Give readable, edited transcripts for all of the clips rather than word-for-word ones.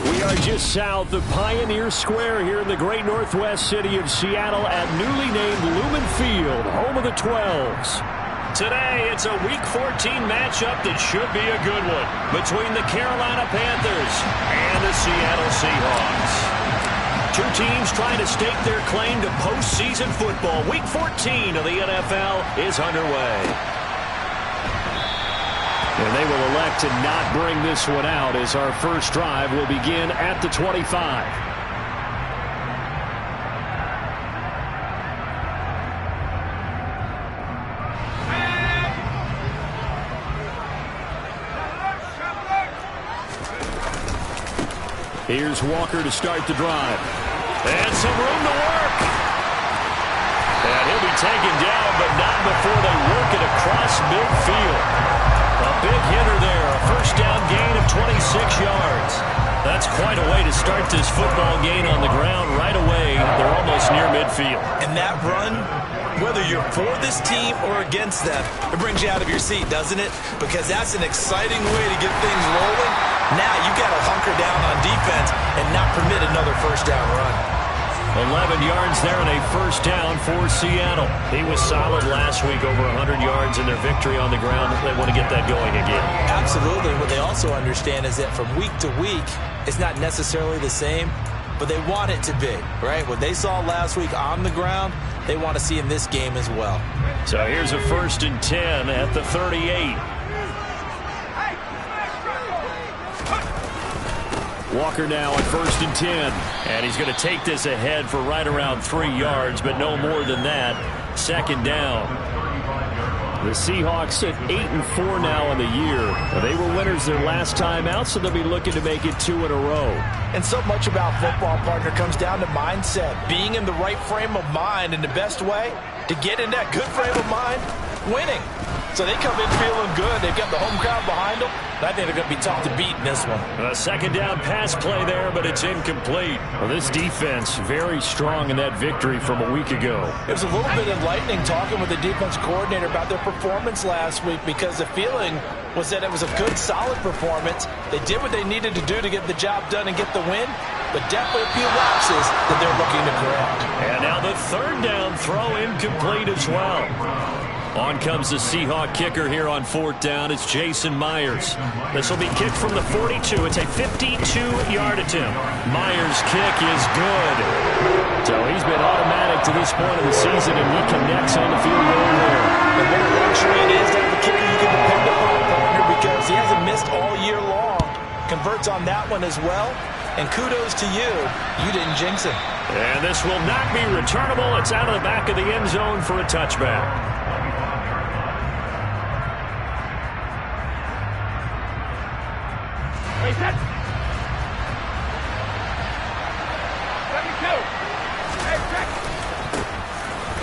We are just south of Pioneer Square here in the great northwest city of Seattle at newly named Lumen Field, home of the 12s. Today, it's a Week 14 matchup that should be a good one between the Carolina Panthers and the Seattle Seahawks. Two teams trying to stake their claim to postseason football. Week 14 of the NFL is underway. And they will elect to not bring this one out as our first drive will begin at the 25. Here's Walker to start the drive. And some room to work. And he'll be taken down, but not before they work it across midfield. A big hitter there. A first down gain of 26 yards. That's quite a way to start this football game on the ground right away. They're almost near midfield. And that run, whether you're for this team or against them, it brings you out of your seat, doesn't it? Because that's an exciting way to get things rolling. Now you got to hunker down on defense and not permit another first down run. 11 yards there and a first down for Seattle. He was solid last week, over 100 yards in their victory on the ground. They want to get that going again. Absolutely. What they also understand is that from week to week, it's not necessarily the same, but they want it to be, right? What they saw last week on the ground, they want to see in this game as well. So here's a 1st and 10 at the 38. Walker now at 1st and 10. And he's going to take this ahead for right around 3 yards, but no more than that. 2nd down. The Seahawks at 8-4 now in the year. They were winners their last time out, so they'll be looking to make it 2 in a row. And so much about football, partner, comes down to mindset. Being in the right frame of mind, and the best way to get in that good frame of mind, winning. So they come in feeling good. They've got the home crowd behind them. I think they're going to be tough to beat in this one. A 2nd down pass play there, but it's incomplete. Well, this defense very strong in that victory from a week ago. It was a little bit enlightening talking with the defense coordinator about their performance last week, because the feeling was that it was a good, solid performance. They did what they needed to do to get the job done and get the win, but definitely a few lapses that they're looking to correct. And now the 3rd down throw incomplete as well. On comes the Seahawk kicker here on 4th down. It's Jason Myers. This will be kicked from the 42. It's a 52-yard attempt. Myers' kick is good. So he's been automatic to this point of the season, and he connects on the field goal there. And what a luxury it is to have a kicker you can depend upon, partner, because he hasn't missed all year long. Converts on that one as well. And kudos to you. You didn't jinx him. And this will not be returnable. It's out of the back of the end zone for a touchback.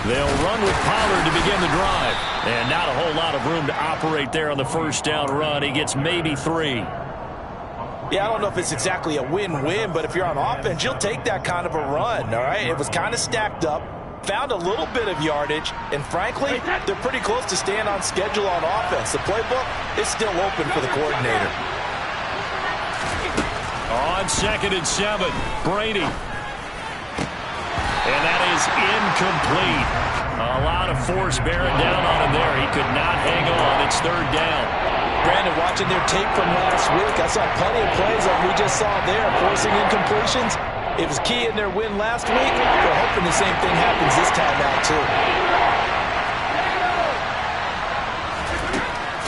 They'll run with Pollard to begin the drive. And not a whole lot of room to operate there on the first down run. He gets maybe 3. Yeah, I don't know if it's exactly a win-win, but if you're on offense, you'll take that kind of a run, all right? It was kind of stacked up, found a little bit of yardage, and frankly, they're pretty close to staying on schedule on offense. The playbook is still open for the coordinator. On 2nd and 7, Brady. And that is incomplete. A lot of force bearing down on him there. He could not hang on. It's 3rd down. Brandon, watching their tape from last week, I saw plenty of plays like we just saw there, forcing incompletions. It was key in their win last week. We're hoping the same thing happens this time out, too.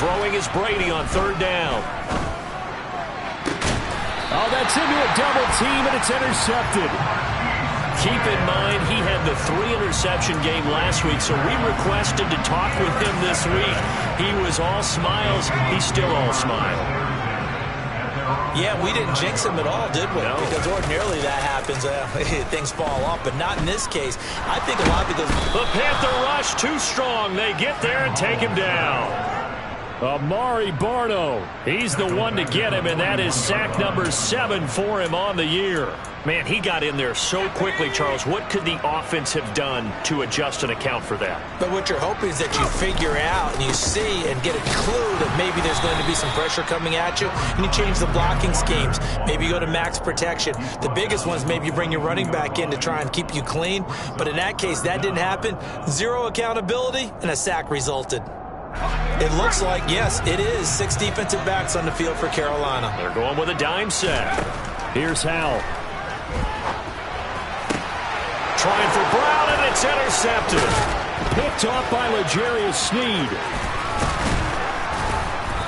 Throwing is Brady on 3rd down. Oh, that's into a double team, and it's intercepted. Keep in mind, he had the 3-interception game last week, so we requested to talk with him this week. He was all smiles. He's still all smile. Yeah, we didn't jinx him at all, did we? No. Because ordinarily that happens. Things fall off, but not in this case. I think a lot because the Panther rush too strong. They get there and take him down. Amari Barno, he's the one to get him, and that is sack number 7 for him on the year. Man, he got in there so quickly, Charles. What could the offense have done to adjust and account for that? But what you're hoping is that you figure out and you see and get a clue that maybe there's going to be some pressure coming at you, and you change the blocking schemes. Maybe you go to max protection. The biggest one is maybe you bring your running back in to try and keep you clean. But in that case, that didn't happen. Zero accountability, and a sack resulted. It looks like, yes, it is 6 defensive backs on the field for Carolina. They're going with a dime set. Here's Howell. Trying for Brown, and it's intercepted. Picked off by L'Jarius Sneed.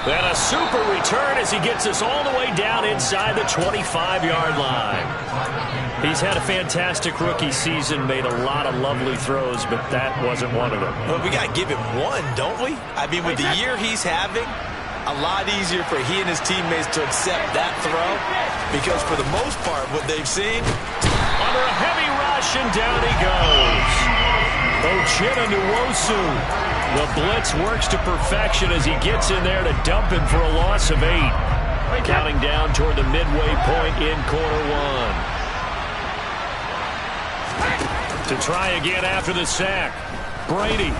And a super return as he gets us all the way down inside the 25-yard line. He's had a fantastic rookie season, made a lot of lovely throws, but that wasn't one of them. Well, we got to give him one, don't we? I mean, with the year he's having, a lot easier for he and his teammates to accept that throw, because for the most part, what they've seen, under a heavy rush, and down he goes. Uchenna Nwosu. The blitz works to perfection as he gets in there to dump him for a loss of 8. Counting down toward the midway point in quarter 1. To try again after the sack. Brady.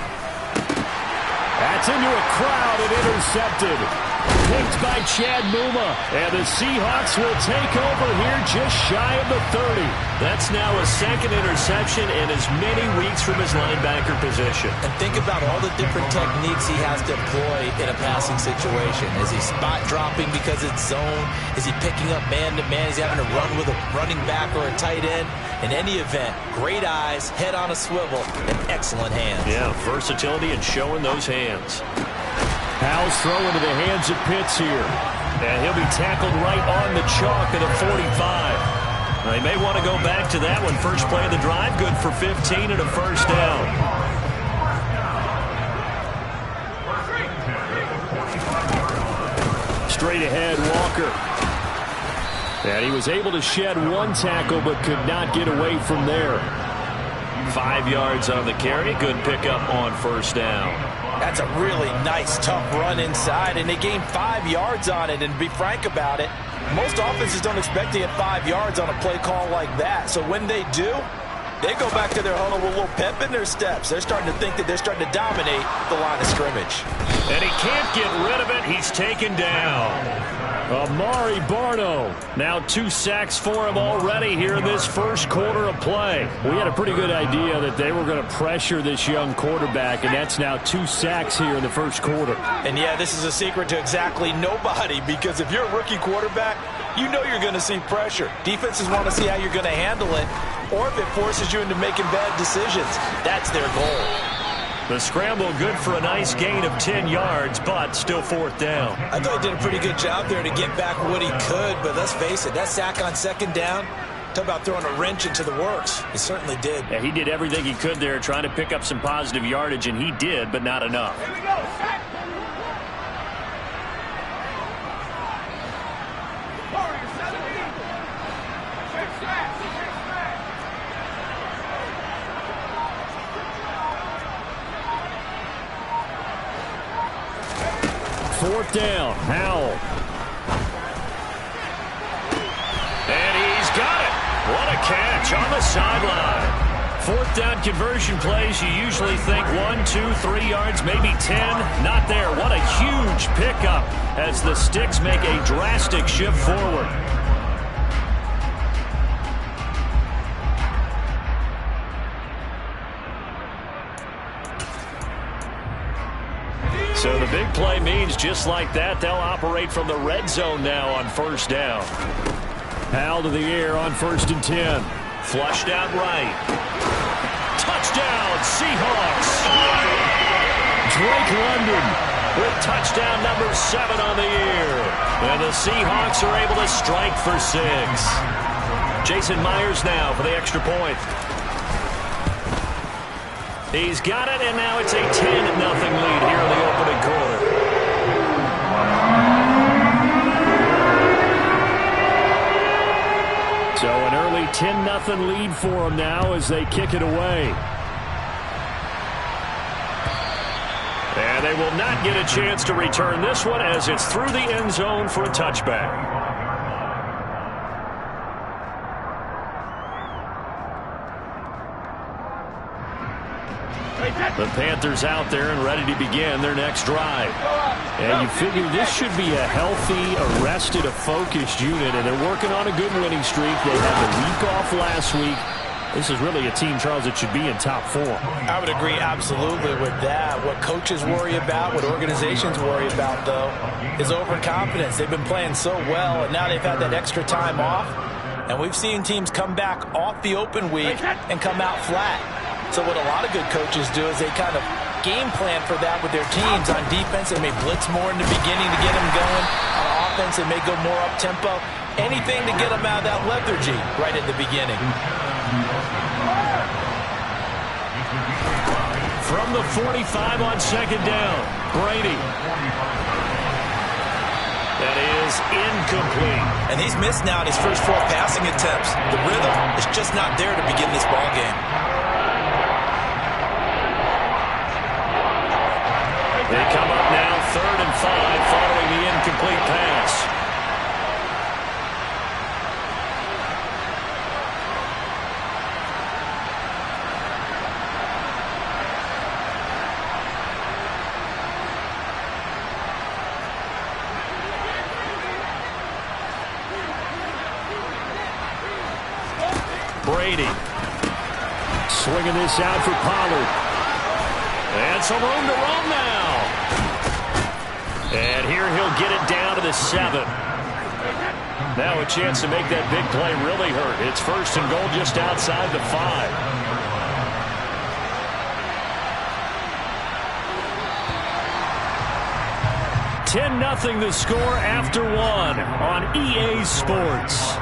That's into a crowd and intercepted. Picked by Chad Muma. And the Seahawks will take over here just shy of the 30. That's now a second interception in as many weeks from his linebacker position. And think about all the different techniques he has to employ in a passing situation. Is he spot dropping because it's zone? Is he picking up man-to-man? Is he having to run with a running back or a tight end? In any event, great eyes, head on a swivel, and excellent hands. Yeah, versatility and showing those hands. Howell's throw into the hands of Pitts here. And he'll be tackled right on the chalk at the 45. They may want to go back to that one. First play of the drive, good for 15 and a first down. Straight ahead, Walker. And he was able to shed one tackle but could not get away from there. 5 yards on the carry. Good pickup on first down. That's a really nice, tough run inside, and they gained 5 yards on it. And to be frank about it, most offenses don't expect to get 5 yards on a play call like that. So when they do, they go back to their huddle with a little pep in their steps. They're starting to think that they're starting to dominate the line of scrimmage. And he can't get rid of it. He's taken down. Amari Barno. Now 2 sacks for him already here in this first quarter of play. We had a pretty good idea that they were going to pressure this young quarterback, and that's now 2 sacks here in the first quarter. And yeah, this is a secret to exactly nobody, because if you're a rookie quarterback, you know you're going to see pressure. Defenses want to see how you're going to handle it, or if it forces you into making bad decisions. That's their goal. The scramble good for a nice gain of 10 yards, but still fourth down. I thought he did a pretty good job there to get back what he could, but let's face it, that sack on second down, talk about throwing a wrench into the works. He certainly did. Yeah, he did everything he could there, trying to pick up some positive yardage, and he did, but not enough. Here we go, sack. Fourth down, Howell. And he's got it. What a catch on the sideline. Fourth down conversion plays, you usually think 1, 2, 3 yards, maybe 10. Not there. What a huge pickup as the Sticks make a drastic shift forward. So the big play means just like that, they'll operate from the red zone now on first down. Howell to the air on 1st and 10. Flushed out right. Touchdown, Seahawks. Drake London with touchdown number 7 on the year. And the Seahawks are able to strike for 6. Jason Myers now for the extra point. He's got it, and now it's a 10-0 lead here in the opening quarter. So an early 10-0 lead for them now as they kick it away. And they will not get a chance to return this one as it's through the end zone for a touchback. The Panthers out there and ready to begin their next drive. And you figure this should be a healthy, arrested, a focused unit, and they're working on a good winning streak. They had the week off last week. This is really a team, Charles, that should be in top form. I would agree absolutely with that. What coaches worry about, what organizations worry about, though, is overconfidence. They've been playing so well, and now they've had that extra time off. And we've seen teams come back off the open week and come out flat. So what a lot of good coaches do is they kind of game plan for that with their teams. On defense, they may blitz more in the beginning to get them going. On offense, they may go more up-tempo. Anything to get them out of that lethargy right at the beginning. From the 45 on second down, Brady. That is incomplete. And he's missed now in his first 4 passing attempts. The rhythm is just not there to begin this ball game. They come up now, 3rd and 5, following the incomplete pass. Brady swinging this out for Pollard. And some room to run now. And here he'll get it down to the 7. Now a chance to make that big play really hurt. It's 1st and goal just outside the 5. $10-0 the score after 1 on EA Sports.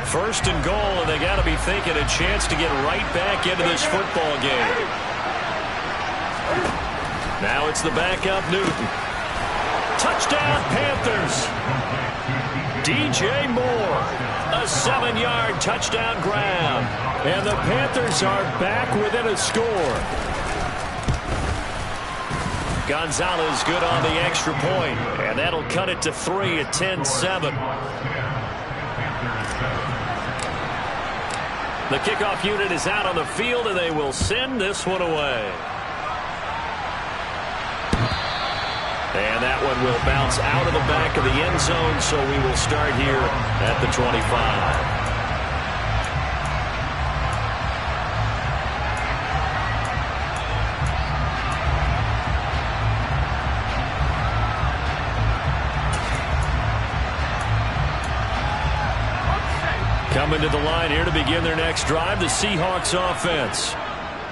First and goal, and they got to be thinking a chance to get right back into this football game. Now it's the backup Newton. Touchdown, Panthers. DJ Moore, a 7-yard touchdown grab. And the Panthers are back within a score. Gonzalez good on the extra point, and that'll cut it to 3 at 10-7. The kickoff unit is out on the field, and they will send this one away. And that one will bounce out of the back of the end zone, so we will start here at the 25. Coming to the line here to begin their next drive, the Seahawks offense.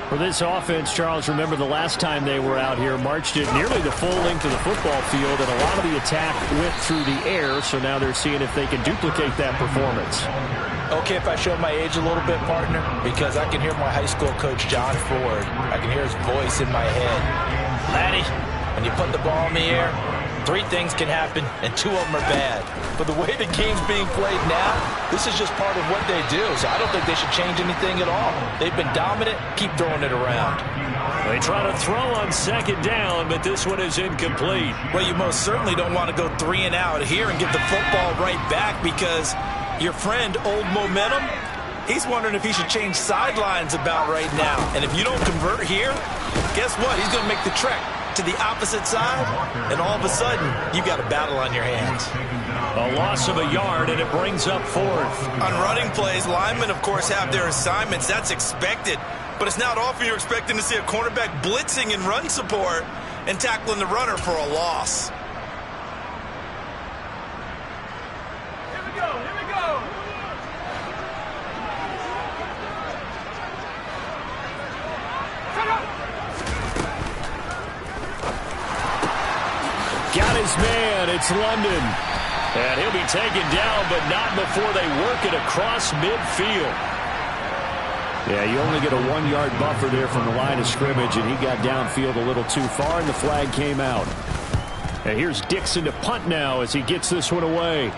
For this offense, Charles, remember the last time they were out here, marched it nearly the full length of the football field, and a lot of the attack went through the air, so now they're seeing if they can duplicate that performance. Okay, if I show my age a little bit, partner, because I can hear my high school coach, John Ford. I can hear his voice in my head. Laddie, when you put the ball in the air, 3 things can happen, and 2 of them are bad. But the way the game's being played now, this is just part of what they do, so I don't think they should change anything at all. They've been dominant. Keep throwing it around. They try to throw on second down, but this one is incomplete. Well, you most certainly don't want to go 3 and out here and get the football right back, because your friend, Old Momentum, he's wondering if he should change sidelines about right now. And if you don't convert here, guess what? He's going to make the trek to the opposite side, and all of a sudden, you've got a battle on your hands. A loss of a yard, and it brings up 4th. On running plays, linemen, of course, have their assignments. That's expected. But it's not often you're expecting to see a cornerback blitzing in run support and tackling the runner for a loss. Here we go, here we go. Got his man. It's London. And he'll be taken down, but not before they work it across midfield. Yeah, you only get a 1-yard buffer there from the line of scrimmage, and he got downfield a little too far, and the flag came out. And here's Dixon to punt now as he gets this one away.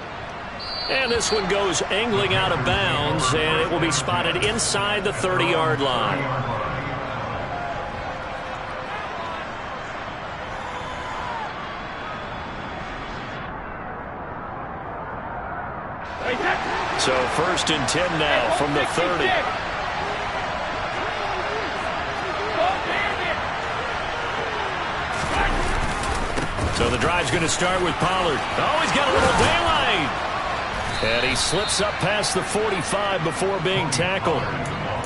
And this one goes angling out of bounds, and it will be spotted inside the 30-yard line. So 1st and 10 now from the 30. So the drive's going to start with Pollard. Oh, he's got a little daylight. And he slips up past the 45 before being tackled.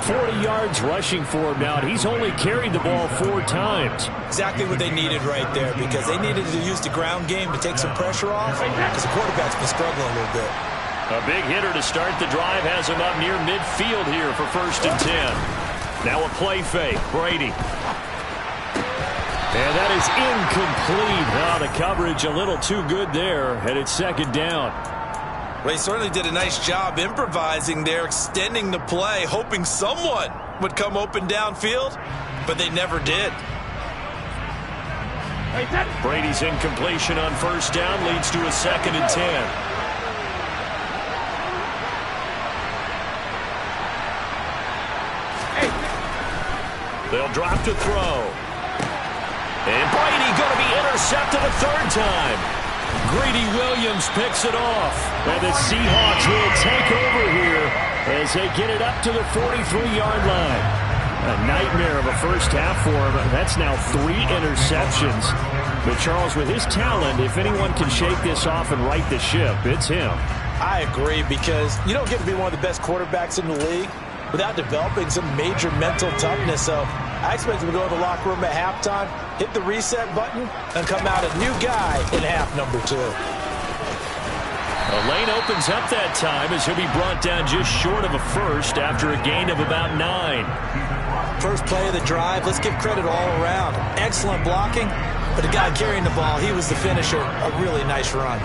40 yards rushing for him now, and he's only carried the ball 4 times. Exactly what they needed right there, because they needed to use the ground game to take some pressure off, because the quarterback's been struggling a little bit. A big hitter to start the drive has him up near midfield here for 1st and 10. Now a play fake. Brady. And that is incomplete. Oh, the coverage a little too good there, and it's 2nd down. Well, he certainly did a nice job improvising there, extending the play, hoping someone would come open downfield, but they never did. Brady's incompletion on 1st down leads to a 2nd and 10. They'll drop to throw. And Brady going to be intercepted a 3rd time. Greedy Williams picks it off. And the Seahawks will take over here as they get it up to the 43-yard line. A nightmare of a first half for him. That's now 3 interceptions. But Charles, with his talent, if anyone can shake this off and right the ship, it's him. I agree, because you don't get to be one of the best quarterbacks in the league without developing some major mental toughness. So I expect him to go to the locker room at halftime, hit the reset button, and come out a new guy in half number 2. The lane opens up that time as he'll be brought down just short of a first after a gain of about 9. First play of the drive, let's give credit all around. Excellent blocking, but the guy carrying the ball, he was the finisher. A really nice run.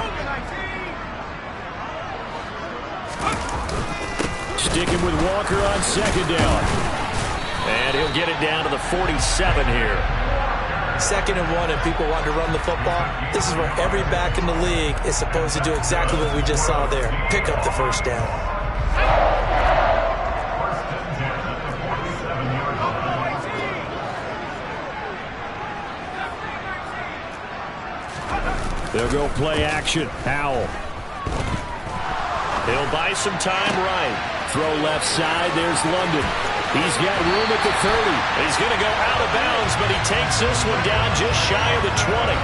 Sticking with Walker on 2nd down. And he'll get it down to the 47 here. 2nd and 1, and people want to run the football. This is where every back in the league is supposed to do exactly what we just saw there. Pick up the 1st down. They'll go play action. Howell. He'll buy some time right. Throw left side. There's London. He's got room at the 30. He's going to go out of bounds, but he takes this one down just shy of the 20.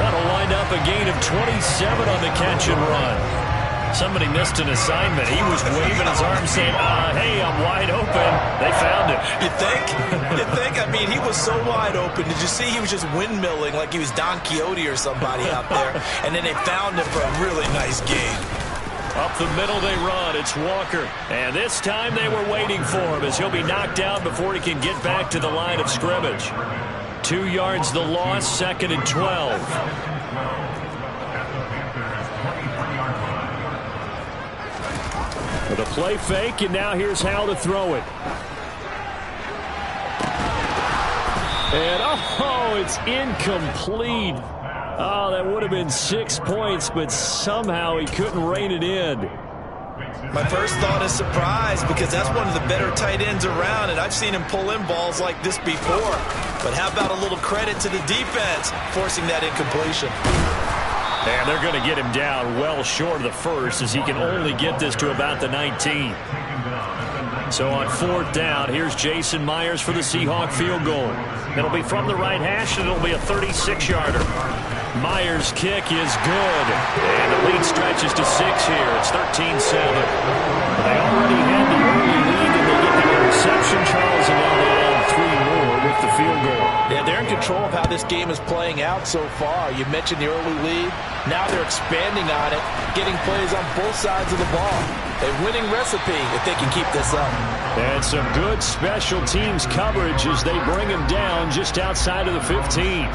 That'll wind up a gain of 27 on the catch and run. Somebody missed an assignment. He was waving his arm saying, hey, I'm wide open. They found him. You think? You think? I mean, he was so wide open. Did you see he was just windmilling like he was Don Quixote or somebody out there? And then they found him for a really nice gain. Up the middle they run. It's Walker. And this time they were waiting for him as he'll be knocked down before he can get back to the line of scrimmage. 2 yards the loss, 2nd and 12. With a play fake, and now here's Howell to throw it. And, it's incomplete. Oh, that would have been 6 points, but somehow he couldn't rein it in. My first thought is surprise, because that's one of the better tight ends around, and I've seen him pull in balls like this before. But how about a little credit to the defense forcing that incompletion? And they're going to get him down well short of the first, as he can only get this to about the 19. So on 4th down, here's Jason Myers for the Seahawk field goal. It'll be from the right hash, and it'll be a 36-yarder. Myers' kick is good. And the lead stretches to 6 here. It's 13-7. They already had the early lead, and they get the interception, Charles, and now they add 3 more with the field goal. Yeah, they're in control of how this game is playing out so far. You mentioned the early lead. Now they're expanding on it, getting plays on both sides of the ball. A winning recipe if they can keep this up. And some good special teams coverage as they bring him down just outside of the 15.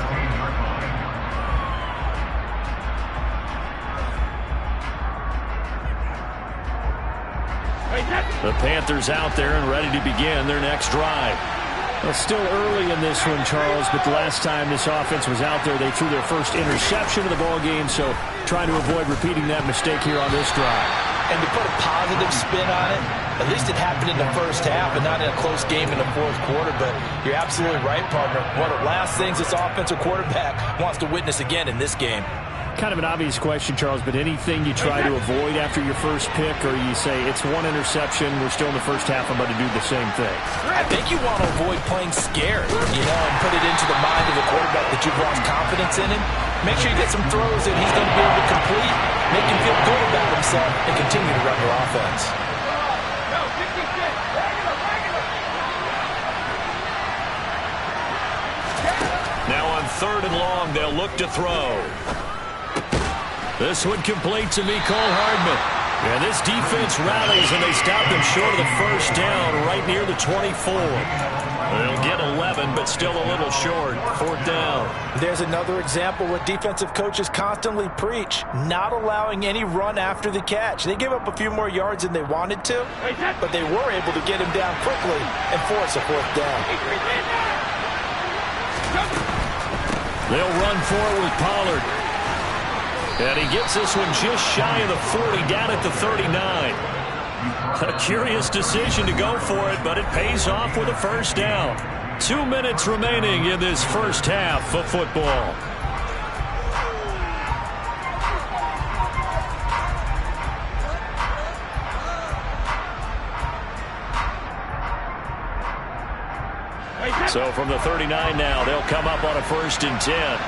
The Panthers out there and ready to begin their next drive. Well, still early in this one, Charles, but the last time this offense was out there, they threw their first interception of the ball game, so trying to avoid repeating that mistake here on this drive. And to put a positive spin on it, at least it happened in the first half and not in a close game in the fourth quarter. But you're absolutely right, partner. One of the last things this offensive quarterback wants to witness again in this game. Kind of an obvious question, Charles, but anything you try to avoid after your first pick, or you say it's one interception, we're still in the first half, I'm about to do the same thing? I think you want to avoid playing scared, and put it into the mind of the quarterback that you've lost confidence in him. Make sure you get some throws that he's going to be able to complete, make him feel good about himself, and continue to run your offense. Now on 3rd and long, they'll look to throw. This one complete to Mecole Hardman. And this defense rallies, and they stop them short of the first down right near the 24. They'll get 11, but still a little short. 4th down. There's another example what defensive coaches constantly preach, not allowing any run after the catch. They gave up a few more yards than they wanted to, but they were able to get him down quickly and force a 4th down. They'll run forward with Pollard. And he gets this one just shy of the 40, down at the 39. A curious decision to go for it, but it pays off with a first down. 2 minutes remaining in this first half of football. So from the 39 now, they'll come up on a 1st and 10.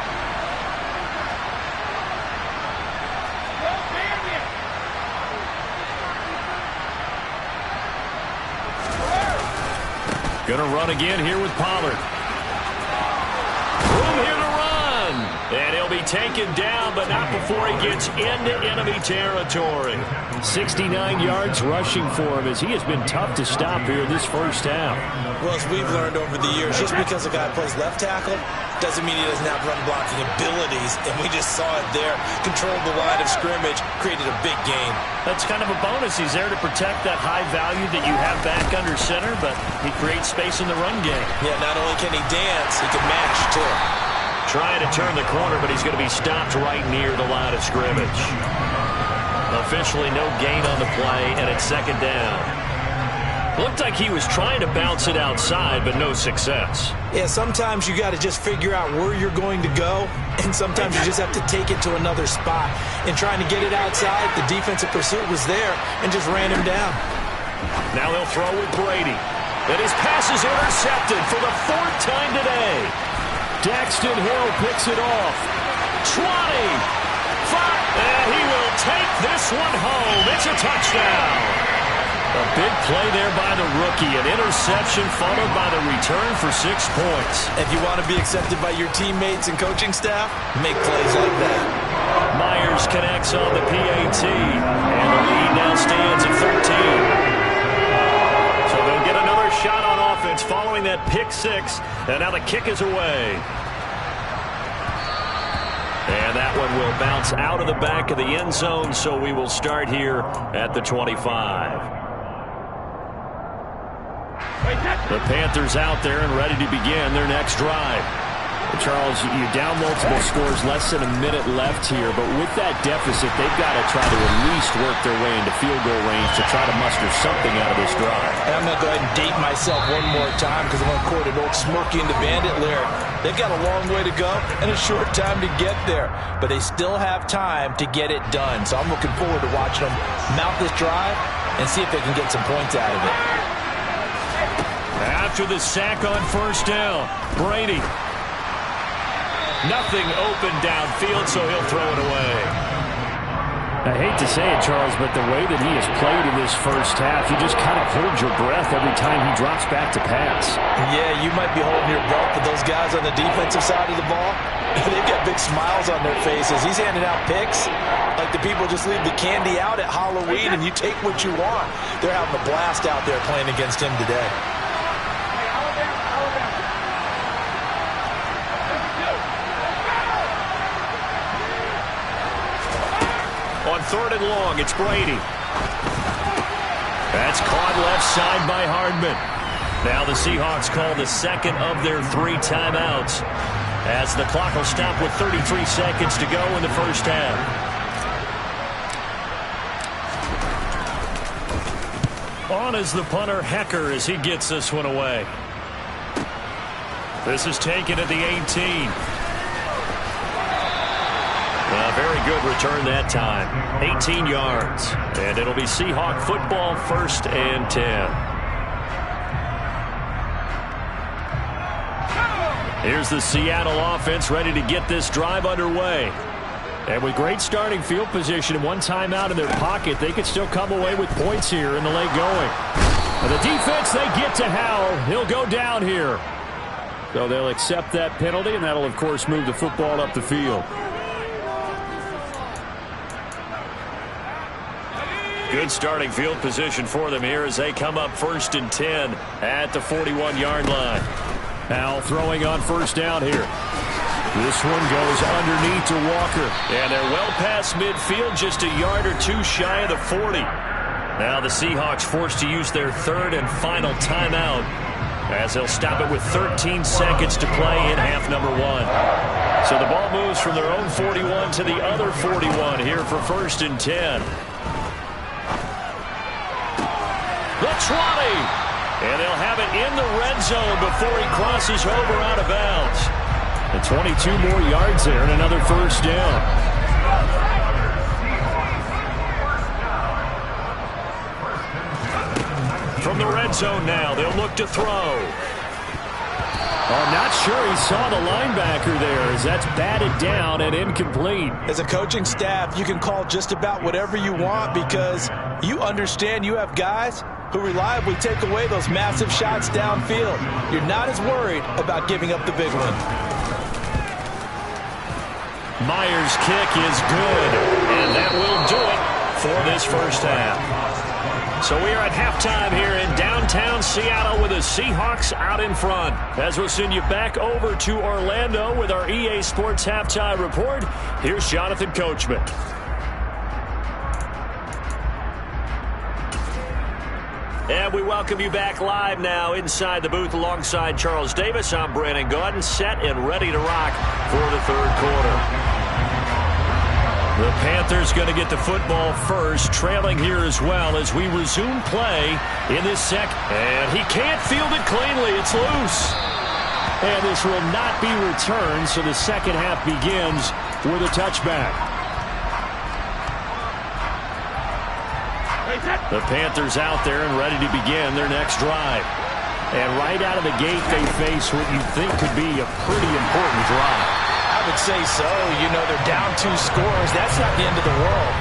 Going to run again here with Pollard. Room here to run. And he'll be taken down, but not before he gets into enemy territory. 69 yards rushing for him, as he has been tough to stop here in this first half. Well, as we've learned over the years, just because a guy plays left tackle doesn't mean he doesn't have run blocking abilities, and we just saw it there. Controlled the line of scrimmage, created a big gain. That's kind of a bonus. He's there to protect that high value that you have back under center, but he creates space in the run game. Yeah, not only can he dance, he can mash, too. Trying to turn the corner, but he's going to be stopped right near the line of scrimmage. Officially no gain on the play, and it's 2nd down. Looked like he was trying to bounce it outside, but no success. Yeah, sometimes you got to just figure out where you're going to go, and sometimes you just have to take it to another spot. And trying to get it outside, the defensive pursuit was there and just ran him down. Now they'll throw with Brady. And his pass is intercepted for the 4th time today. Daxton Hill picks it off. 20. 5. And he will take this one home. It's a touchdown. A big play there by the rookie. An interception followed by the return for 6 points. If you want to be accepted by your teammates and coaching staff, make plays like that. Myers connects on the PAT. And the lead now stands at 13. So they'll get another shot on offense following that pick 6. And now the kick is away. And that one will bounce out of the back of the end zone, so we will start here at the 25. The Panthers out there and ready to begin their next drive. Charles, you down multiple scores, less than a minute left here, but with that deficit, they've got to try to at least work their way into field goal range to try to muster something out of this drive. And I'm going to go ahead and date myself one more time because I'm going to quote an old Smokey and the Bandit lyric. They've got a long way to go and a short time to get there, but they still have time to get it done. So I'm looking forward to watching them mount this drive and see if they can get some points out of it. After the sack on 1st down, Brady. Nothing open downfield, so he'll throw it away. I hate to say it, Charles, but the way that he has played in this first half, you just kind of hold your breath every time he drops back to pass. Yeah, you might be holding your breath, but those guys on the defensive side of the ball, they've got big smiles on their faces. He's handing out picks like the people just leave the candy out at Halloween and you take what you want. They're having a blast out there playing against him today. On 3rd and long, it's Brady. That's caught left side by Hardman. Now the Seahawks call the second of their 3 timeouts, as the clock will stop with 33 seconds to go in the first half. On is the punter, Hecker, as he gets this one away. This is taken at the 18. A very good return that time. 18 yards. And it'll be Seahawk football, 1st and 10. Here's the Seattle offense ready to get this drive underway. And with great starting field position and 1 timeout in their pocket, they could still come away with points here in the late going. And the defense, they get to Howell. He'll go down here. So they'll accept that penalty, and that'll, of course, move the football up the field. Good starting field position for them here as they come up 1st and 10 at the 41-yard line. Howell throwing on 1st down here. This one goes underneath to Walker. And they're well past midfield, just a yard or 2 shy of the 40. Now the Seahawks forced to use their 3rd and final timeout, as they'll stop it with 13 seconds to play in half number 1. So the ball moves from their own 41 to the other 41 here for 1st and 10. The 20. And they'll have it in the red zone before he crosses over out of bounds. And 22 more yards there and another 1st down. From the red zone now, they'll look to throw. I'm not sure he saw the linebacker there, as that's batted down and incomplete. As a coaching staff, you can call just about whatever you want because you understand you have guys who reliably take away those massive shots downfield. You're not as worried about giving up the big one. Myers' kick is good, and that will do it for this first half. So we are at halftime here in downtown Seattle with the Seahawks out in front. As we'll send you back over to Orlando with our EA Sports Halftime Report, here's Jonathan Coachman. And we welcome you back live now inside the booth alongside Charles Davis. I'm Brandon Gaudin, set and ready to rock for the 3rd quarter. The Panthers going to get the football first, trailing here as well as we resume play in this second. And he can't field it cleanly. It's loose. And this will not be returned, so the second half begins with a touchback. The Panthers out there and ready to begin their next drive. And right out of the gate, they face what you think could be a pretty important drive. I would say so. You know, they're down 2 scores. That's not the end of the world.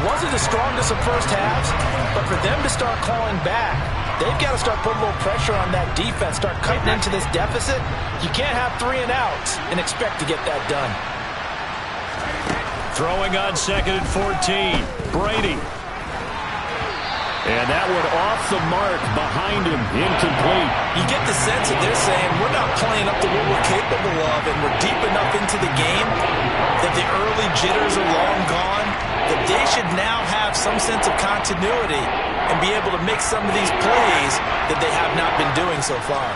It wasn't the strongest of first halves, but for them to start clawing back, they've got to start putting a little pressure on that defense, start cutting into this deficit. You can't have 3 and outs and expect to get that done. Throwing on 2nd and 14. Brady. And that one off the mark behind him, incomplete. You get the sense that they're saying we're not playing up to what we're capable of, and we're deep enough into the game that the early jitters are long gone, that they should now have some sense of continuity and be able to make some of these plays that they have not been doing so far.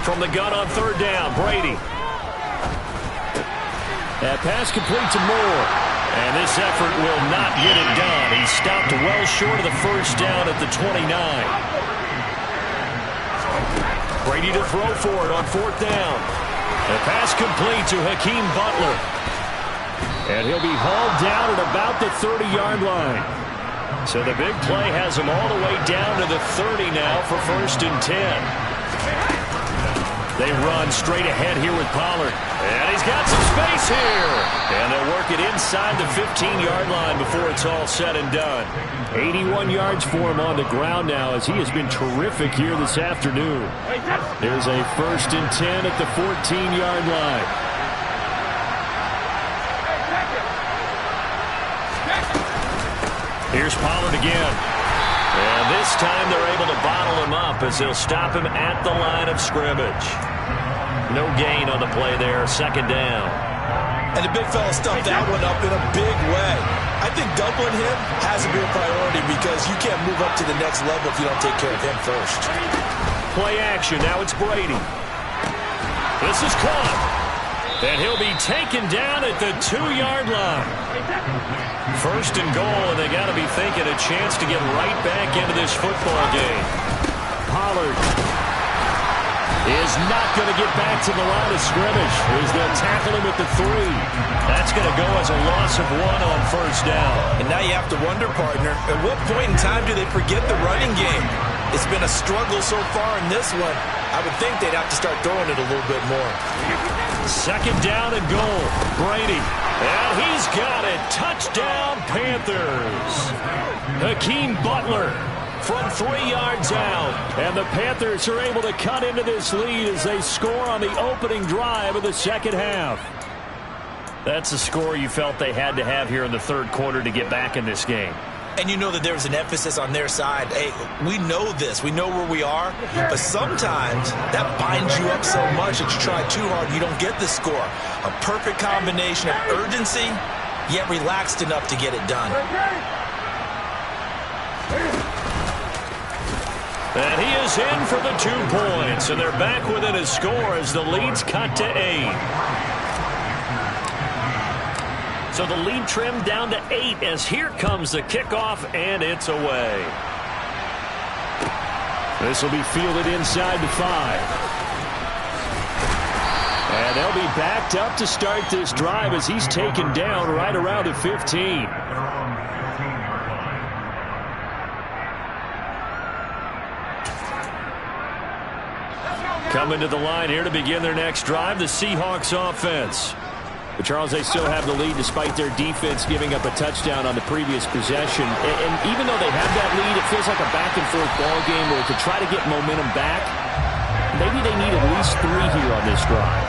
From the gun on 3rd down, Brady. That pass complete to Moore. And this effort will not get it done. He stopped well short of the 1st down at the 29. Brady to throw for it on 4th down. The pass complete to Hakeem Butler. And he'll be hauled down at about the 30-yard line. So the big play has him all the way down to the 30 now for 1st and 10. They run straight ahead here with Pollard. And he's got some space here. And they'll work it inside the 15-yard line before it's all said and done. 81 yards for him on the ground now as he has been terrific here this afternoon. There's a 1st and 10 at the 14-yard line. Here's Pollard again. And this time they're able to bottle him up as they'll stop him at the line of scrimmage. No gain on the play there, 2nd down. And the big fella stuffed that one up in a big way. I think doubling him has to be a priority because you can't move up to the next level if you don't take care of him first. Play action. Now it's Brady. This is caught. And he'll be taken down at the 2-yard line. First and goal, and they got to be thinking a chance to get right back into this football game. Pollard is not going to get back to the line of scrimmage as they'll tackle him at the 3. That's going to go as a loss of 1 on first down. And now you have to wonder, partner, at what point in time do they forget the running game? It's been a struggle so far in this one. I would think they'd have to start throwing it a little bit more. Second down and goal. Brady. And he's got it. Touchdown, Panthers. Hakeem Butler from 3 yards out. And the Panthers are able to cut into this lead as they score on the opening drive of the second half. That's a score you felt they had to have here in the third quarter to get back in this game. And you know that there was an emphasis on their side. Hey, we know this. We know where we are. But sometimes that binds you up so much that you try too hard and you don't get the score. A perfect combination of urgency, yet relaxed enough to get it done. And he is in for the 2 points. And they're back within a score as the lead's cut to 8. So the lead trimmed down to 8 as here comes the kickoff, and it's away. This will be fielded inside the 5. And they'll be backed up to start this drive as he's taken down right around the 15. Coming to the line here to begin their next drive, the Seahawks offense. But, Charles, they still have the lead despite their defense giving up a touchdown on the previous possession. And even though they have that lead, it feels like a back-and-forth ball game where to try to get momentum back, maybe they need at least 3 here on this drive.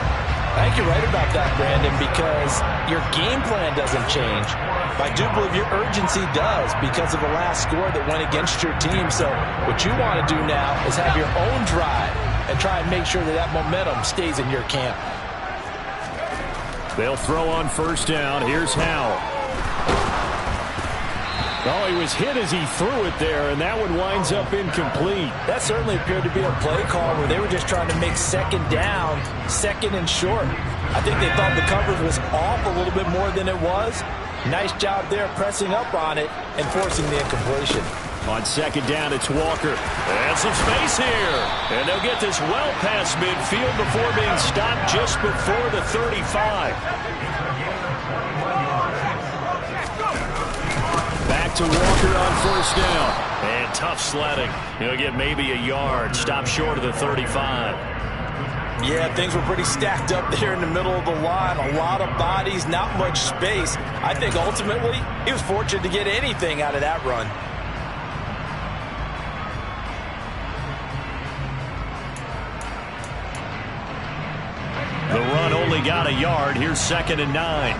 I think you're right about that, Brandon, because your game plan doesn't change. But I do believe your urgency does because of the last score that went against your team. So what you want to do now is have your own drive and try and make sure that that momentum stays in your camp. They'll throw on first down. Here's Howell. Oh, he was hit as he threw it there, and that one winds up incomplete. That certainly appeared to be a play call where they were just trying to make second down, second and short. I think they thought the coverage was off a little bit more than it was. Nice job there pressing up on it and forcing the incompletion. On second down, it's Walker. And some space here. And they'll get this well past midfield before being stopped just before the 35. Back to Walker on first down. And tough sledding. He'll get maybe a yard. Stop short of the 35. Yeah, things were pretty stacked up there in the middle of the line. A lot of bodies, not much space. I think ultimately he was fortunate to get anything out of that run. The run only got a yard. Here's 2nd and 9.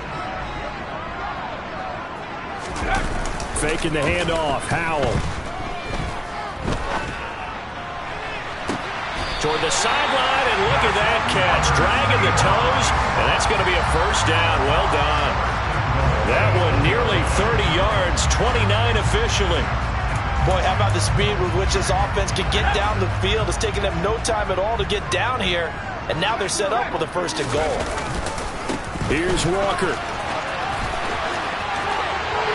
Faking the handoff. Howell. Toward the sideline, and look at that catch. Dragging the toes, and that's going to be a first down. Well done. That one nearly 30 yards, 29 officially. Boy, how about the speed with which this offense can get down the field? It's taking them no time at all to get down here. And now they're set up with a first and goal. Here's Walker.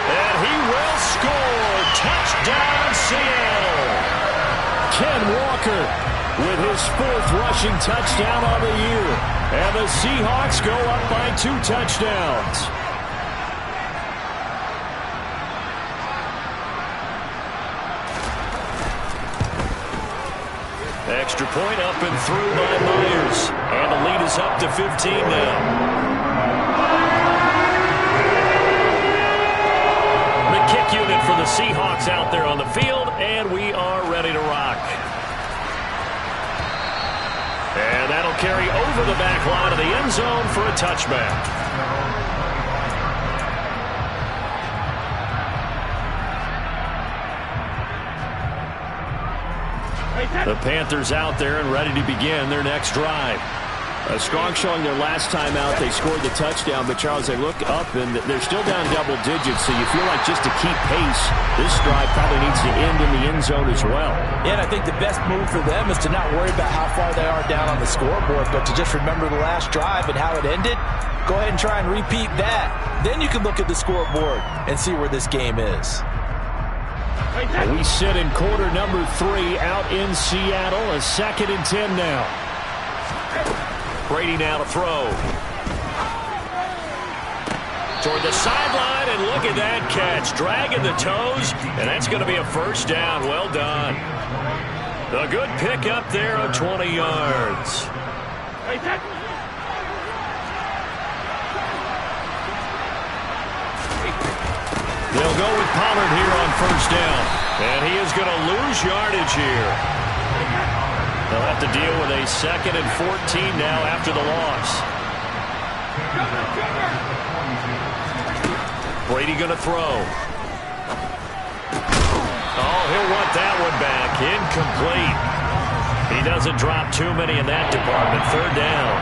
And he will score. Touchdown, Seattle. Ken Walker with his 4th rushing touchdown on the year. And the Seahawks go up by 2 touchdowns. Extra point up and through by Myers. And the lead is up to 15 now. The kick unit for the Seahawks out there on the field, and we are ready to rock. And that'll carry over the back line of the end zone for a touchback. The Panthers out there and ready to begin their next drive. A strong showing their last time out. They scored the touchdown, but Charles, they look up and they're still down double digits, so you feel like just to keep pace, this drive probably needs to end in the end zone as well. Yeah, and I think the best move for them is to not worry about how far they are down on the scoreboard, but to just remember the last drive and how it ended. Go ahead and try and repeat that. Then you can look at the scoreboard and see where this game is. We sit in quarter number 3 out in Seattle. A 2nd and 10 now. Brady now to throw. Toward the sideline, and look at that catch. Dragging the toes, and that's going to be a first down. Well done. A good pick up there of 20 yards. They'll go with Pollard here on first down. And he is going to lose yardage here. They'll have to deal with a 2nd and 14 now after the loss. Brady going to throw. Oh, he'll want that one back. Incomplete. He doesn't drop too many in that department. 3rd down.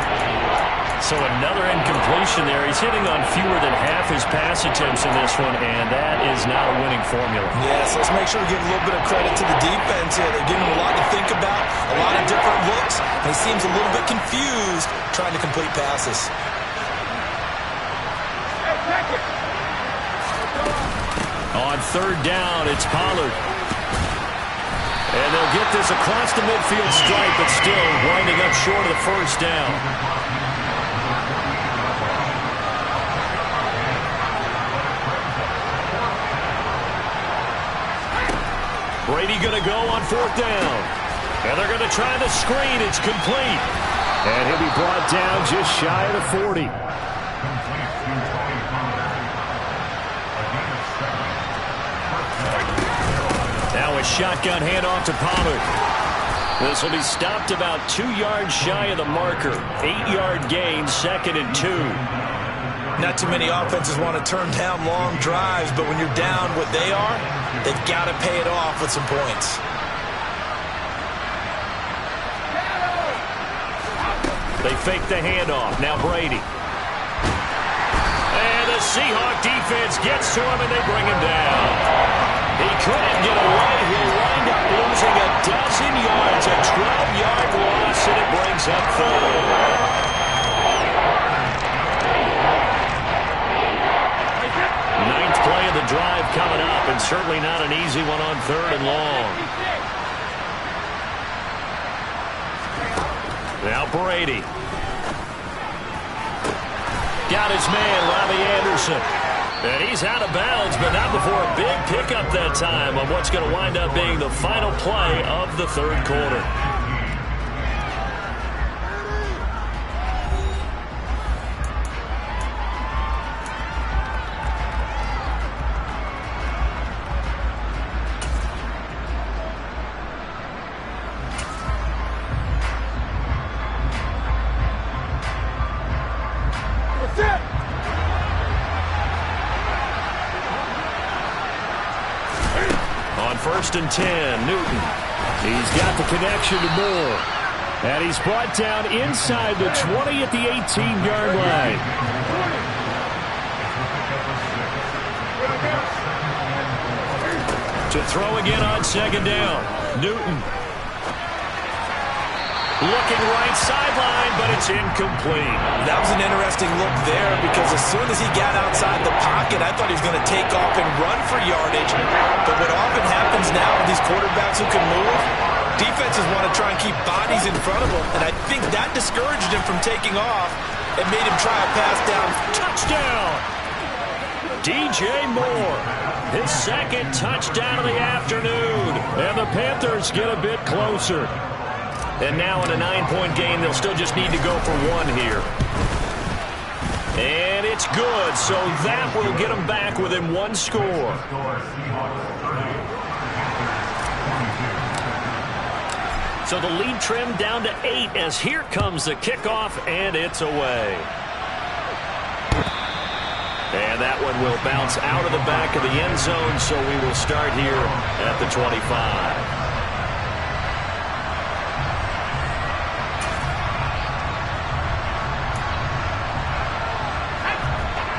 So another incompletion there. He's hitting on fewer than half his pass attempts in this one, and that is not a winning formula. Yes, let's make sure we give a little bit of credit to the defense here. They're giving him a lot to think about, a lot of different looks, and he seems a little bit confused trying to complete passes. On 3rd down, it's Pollard. And they'll get this across the midfield stripe, but still winding up short of the first down. Brady going to go on 4th down. And they're going to try the screen. It's complete. And he'll be brought down just shy of the 40. Now a shotgun handoff to Pollard. This will be stopped about 2 yards shy of the marker. 8-yard gain, 2nd and 2. Not too many offenses want to turn down long drives, but when you're down what they are, they've got to pay it off with some points. They fake the handoff. Now Brady. And the Seahawk defense gets to him, and they bring him down. He couldn't get away. He'll wind up losing a dozen yards, a 12-yard loss, and it brings up 4. Ninth play of the drive coming up, and certainly not an easy one on 3rd and long. Now Brady. Got his man, Robbie Anderson. And he's out of bounds, but not before a big pickup that time on what's going to wind up being the final play of the 3rd quarter. On 1st and 10, Newton. He's got the connection to Moore. And he's brought down inside the 20 at the 18-yard line. To throw again on 2nd down. Newton. Looking right sideline, but it's incomplete. That was an interesting look there because as soon as he got outside the pocket, I thought he was going to take off and run for yardage. But what often happens now with these quarterbacks who can move, defenses want to try and keep bodies in front of them. And I think that discouraged him from taking off and made him try a pass down. Touchdown! DJ Moore, his 2nd touchdown of the afternoon. And the Panthers get a bit closer. And now in a 9-point game, they'll still just need to go for 1 here. And it's good, so that will get them back within 1 score. So the lead trimmed down to 8 as here comes the kickoff, and it's away. And that one will bounce out of the back of the end zone, so we will start here at the 25.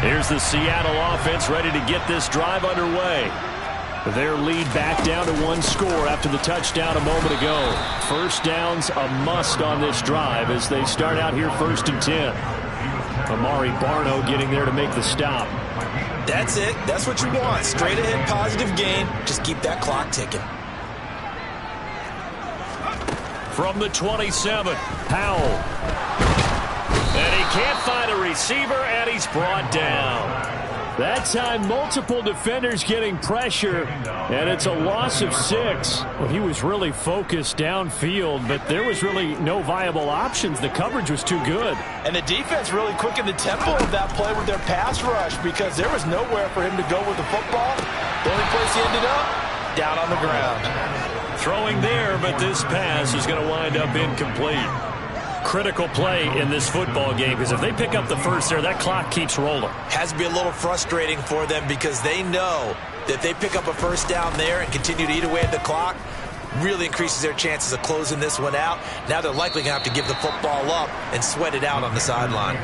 Here's the Seattle offense ready to get this drive underway. Their lead back down to 1 score after the touchdown a moment ago. First down's a must on this drive as they start out here 1st and 10. Amari Barno getting there to make the stop. That's it. That's what you want. Straight ahead positive gain. Just keep that clock ticking. From the 27, Powell. And he can't find a receiver, and he's brought down. That time, multiple defenders getting pressure, and it's a loss of 6. Well, he was really focused downfield, but there was really no viable options. The coverage was too good. And the defense really quickened the tempo of that play with their pass rush because there was nowhere for him to go with the football. The only place he ended up, down on the ground. Throwing there, but this pass is going to wind up incomplete. Critical play in this football game because if they pick up the first there, that clock keeps rolling. Has to be a little frustrating for them because they know that they pick up a first down there and continue to eat away at the clock, really increases their chances of closing this one out. Now they're likely going to have to give the football up and sweat it out on the sideline.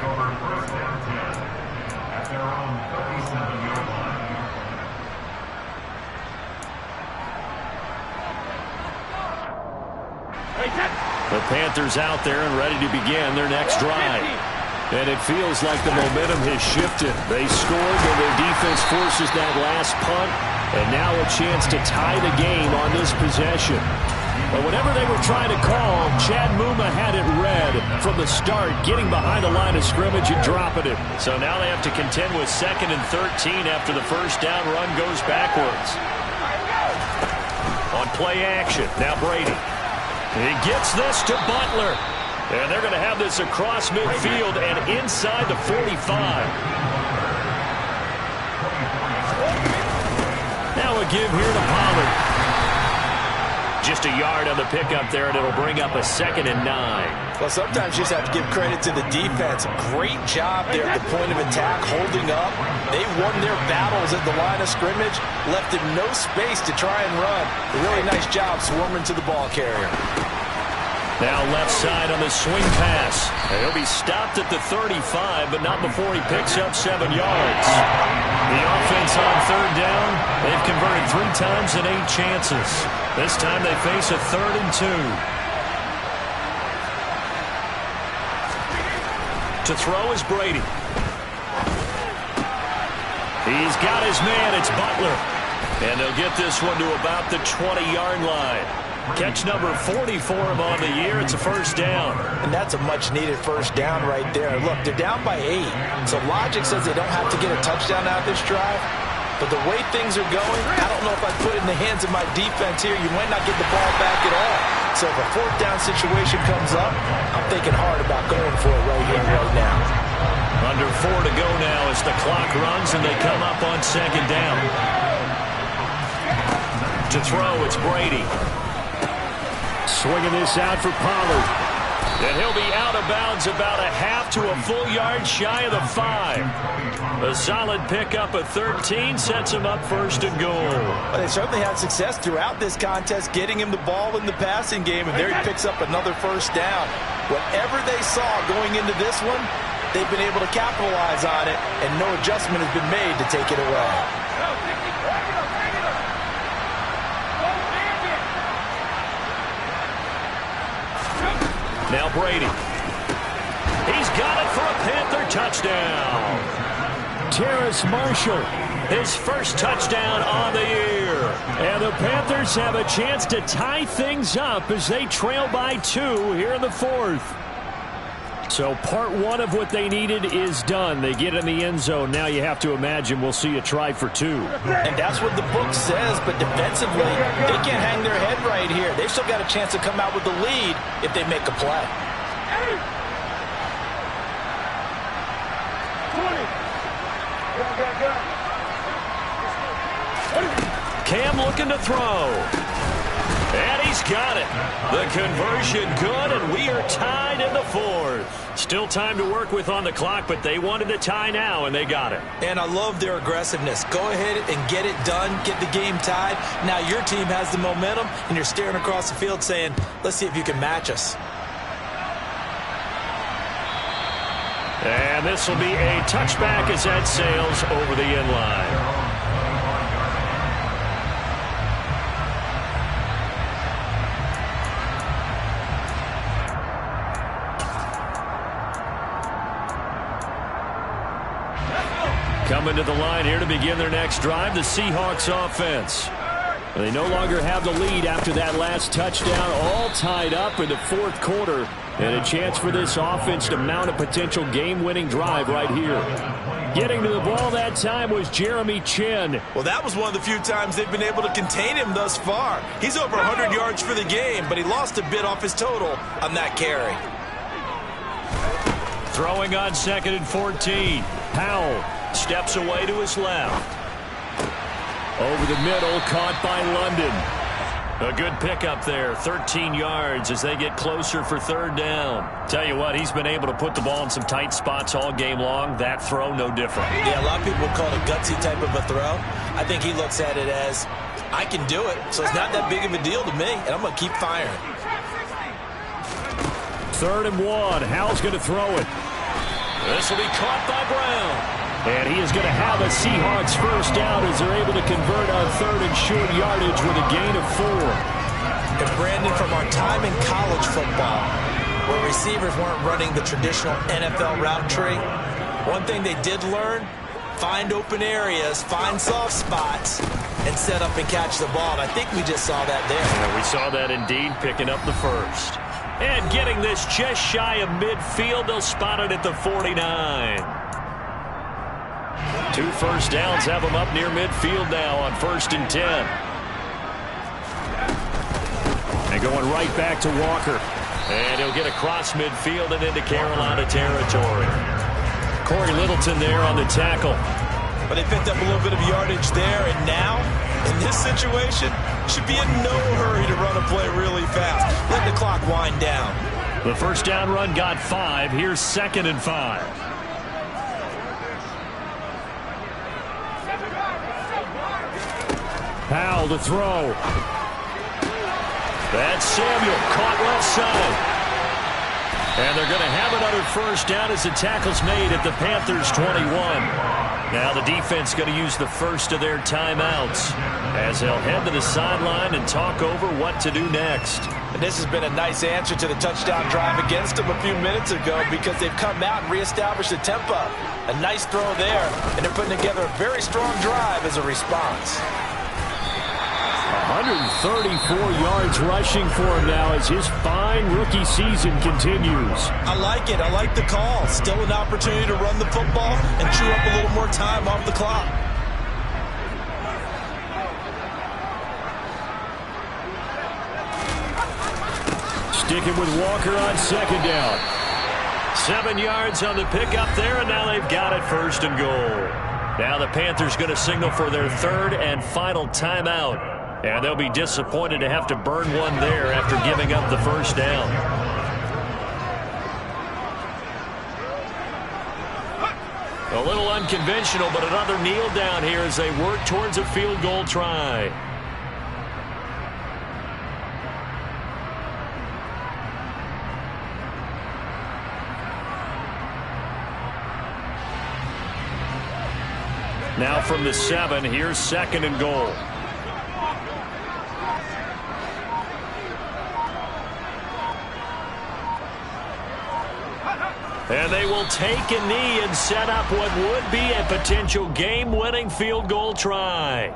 The Panthers out there and ready to begin their next drive. And it feels like the momentum has shifted. They scored, and their defense forces that last punt. And now a chance to tie the game on this possession. But whatever they were trying to call, Chad Muma had it read from the start, getting behind the line of scrimmage and dropping it. So now they have to contend with 2nd and 13 after the first down run goes backwards. On play action, now Brady. He gets this to Butler. And they're going to have this across midfield and inside the 45. Now a give here to Pollard. Just a yard on the pickup there, and it'll bring up a 2nd and 9. Well, sometimes you just have to give credit to the defense. Great job there at the point of attack, holding up. They won their battles at the line of scrimmage, left him no space to try and run. A really nice job swarming to the ball carrier. Now left side on the swing pass. And he'll be stopped at the 35, but not before he picks up 7 yards. The offense on 3rd down. They've converted 3 times in 8 chances. This time they face a 3rd and 2. To throw is Brady. He's got his man. It's Butler. And they'll get this one to about the 20-yard line. Catch number 40 for him on the year. It's a first down. And that's a much-needed first down right there. Look, they're down by 8. So logic says they don't have to get a touchdown out of this drive. But the way things are going, I don't know if I'd put it in the hands of my defense here. You might not get the ball back at all. So if a 4th down situation comes up, I'm thinking hard about going for it right here, right now. Under 4 to go now as the clock runs and they come up on 2nd down. To throw, it's Brady. Swinging this out for Pollard. And he'll be out of bounds about a half to a full yard shy of the 5. A solid pickup of 13 sets him up 1st and goal. Well, they certainly had success throughout this contest getting him the ball in the passing game, and there he picks up another first down. Whatever they saw going into this one, they've been able to capitalize on it, and no adjustment has been made to take it away. Now Brady. He's got it for a Panther touchdown. Terrace Marshall, his first touchdown on the year. And the Panthers have a chance to tie things up as they trail by 2 here in the 4th. So part 1 of what they needed is done. They get in the end zone. Now you have to imagine we'll see a try for 2. And that's what the book says, but defensively, they can't hang their head right here. They've still got a chance to come out with the lead if they make a play. Cam looking to throw. And he's got it. The conversion good, and we are tied in the 4th. Still time to work with on the clock, but they wanted to tie now, and they got it. And I love their aggressiveness. Go ahead and get it done. Get the game tied. Now your team has the momentum, and you're staring across the field saying, let's see if you can match us. And this will be a touchback as that sails over the end line. Coming to the line here to begin their next drive, the Seahawks offense. They no longer have the lead after that last touchdown, all tied up in the fourth quarter. And a chance for this offense to mount a potential game-winning drive right here. Getting to the ball that time was Jeremy Chinn. Well, that was one of the few times they've been able to contain him thus far. He's over 100 yards for the game, but he lost a bit off his total on that carry. Throwing on 2nd and 14. Powell steps away to his left. Over the middle, caught by London. A good pickup there, 13 yards as they get closer for 3rd down. Tell you what, he's been able to put the ball in some tight spots all game long. That throw, no different. Yeah, a lot of people would call it a gutsy type of a throw. I think he looks at it as, I can do it, so it's not that big of a deal to me, and I'm going to keep firing. 3rd and 1. Howell's going to throw it. This will be caught by Brown. And he is going to have a Seahawks first down as they're able to convert on 3rd and short yardage with a gain of 4. And Brandon, from our time in college football, where receivers weren't running the traditional NFL route tree, one thing they did learn, find open areas, find soft spots, and set up and catch the ball. And I think we just saw that there. Yeah, we saw that indeed, picking up the first. And getting this just shy of midfield, they'll spot it at the 49. 2 first downs have them up near midfield now on 1st and 10. And going right back to Walker. And he'll get across midfield and into Carolina territory. Corey Littleton there on the tackle. But they picked up a little bit of yardage there, and now, in this situation, should be in no hurry to run a play really fast. Let the clock wind down. The first down run got 5. Here's 2nd and 5. Powell to throw. That's Samuel, caught left side. And they're going to have another first down as the tackle's made at the Panthers' 21. Now the defense going to use the first of their timeouts as they'll head to the sideline and talk over what to do next. And this has been a nice answer to the touchdown drive against them a few minutes ago because they've come out and reestablished the tempo. A nice throw there, and they're putting together a very strong drive as a response. 134 yards rushing for him now as his fine rookie season continues. I like it. I like the call. Still an opportunity to run the football and chew up a little more time off the clock. Sticking with Walker on 2nd down. 7 yards on the pickup there, and now they've got it 1st and goal. Now the Panthers going to signal for their 3rd and final timeout. And they'll be disappointed to have to burn one there after giving up the first down. A little unconventional, but another kneel down here as they work towards a field goal try. Now from the 7, here's 2nd and goal. And they will take a knee and set up what would be a potential game-winning field goal try.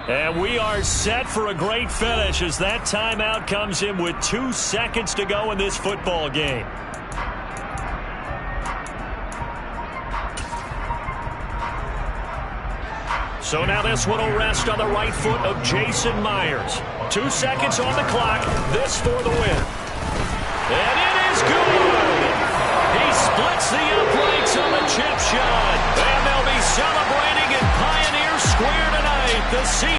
And we are set for a great finish as that timeout comes in with 2 seconds to go in this football game. So now this one will rest on the right foot of Jason Myers. 2 seconds on the clock. This for the win. And it is good. He splits the uprights on the chip shot. And they'll be celebrating in Pioneer Square tonight. The